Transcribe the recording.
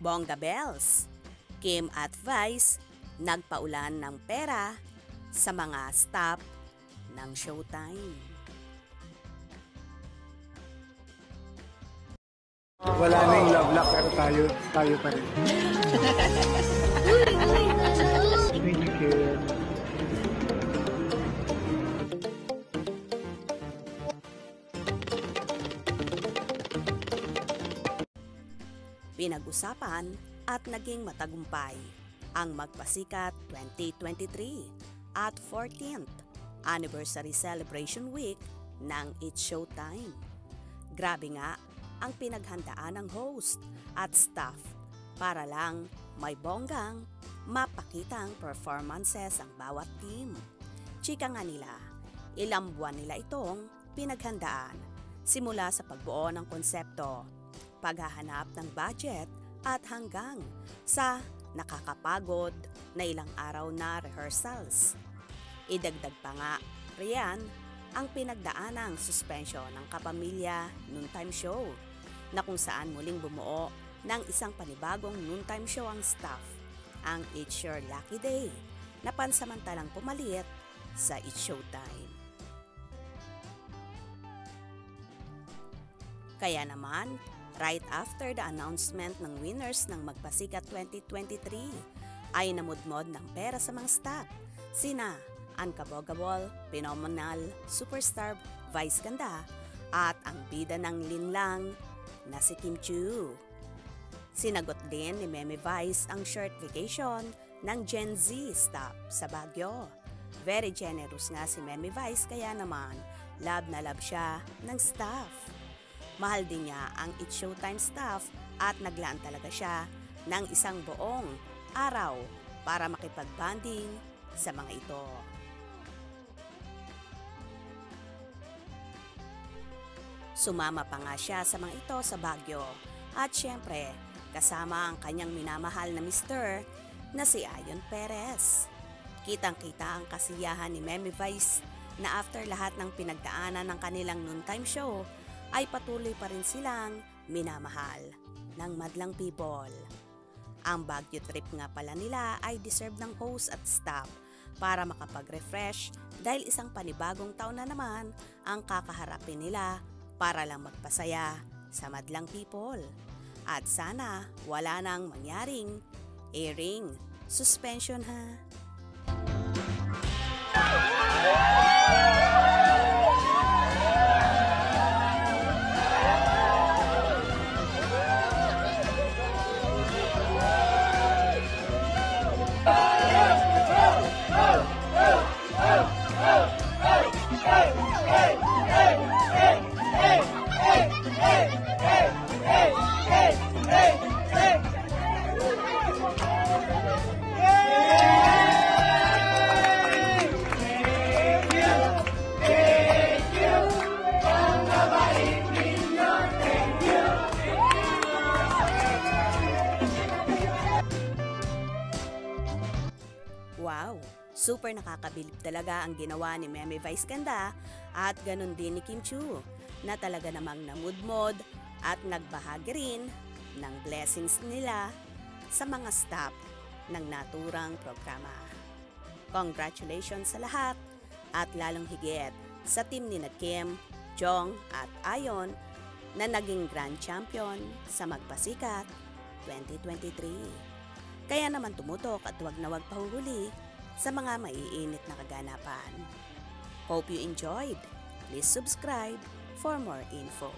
Bongga Bells, Kim at Vice nagpaulan ng pera sa mga staff ng Showtime. Wala na yung love luck pero tayo pa rin. Thank you, Kim. Pinag-usapan at naging matagumpay ang Magpasikat 2023 at 14th Anniversary Celebration Week ng It's Showtime. Grabe nga ang pinaghandaan ng host at staff para lang may bonggang mapakitang performances ang bawat team. Chika nga nila, ilang buwan nila itong pinaghandaan simula sa pagbuo ng konsepto, paghahanap ng budget at hanggang sa nakakapagod na ilang araw na rehearsals. Idagdag pa nga riyan ang pinagdaanang suspension ng Kapamilya Noontime Show na kung saan muling bumuo ng isang panibagong noontime show ang staff, ang It's Your Lucky Day na pansamantalang pumalit sa It's Showtime. Kaya naman, right after the announcement ng winners ng Magpasikat 2023 ay namudmod ng pera sa mga staff, sina Unkabogable, Phenomenal, Superstar, Vice Ganda at ang bida ng linlang na si Kim Chiu. Sinagot din ni Meme Vice ang short vacation ng Gen Z staff sa Baguio. Very generous nga si Meme Vice kaya naman love na love siya ng staff. Mahal din niya ang It's Showtime staff at naglaan talaga siya ng isang buong araw para makipag-bonding sa mga ito. Sumama pa nga siya sa mga ito sa Baguio at syempre kasama ang kanyang minamahal na Mr. na si Ayon Perez. Kitang-kita ang kasiyahan ni Meme Vice na after lahat ng pinagdaanan ng kanilang noontime show ay patuloy pa rin silang minamahal ng madlang people. Ang Baguio trip nga pala nila ay deserve ng host at staff para makapag-refresh dahil isang panibagong taon na naman ang kakaharapin nila para lang magpasaya sa madlang people. At sana wala nang mangyaring airing suspension ha. Wow! Super nakakabilib talaga ang ginawa ni Meme Vice Ganda at ganun din ni Kim Chiu na talaga namang namudmod at nagbahagi rin ng blessings nila sa mga staff ng naturang programa. Congratulations sa lahat at lalong higit sa team ni Kim, Jong at Ayon na naging grand champion sa Magpasikat 2023. Kaya naman tumutok at huwag na huwag pahuhuli sa mga maiinit na kaganapan. Hope you enjoyed. Please subscribe for more info.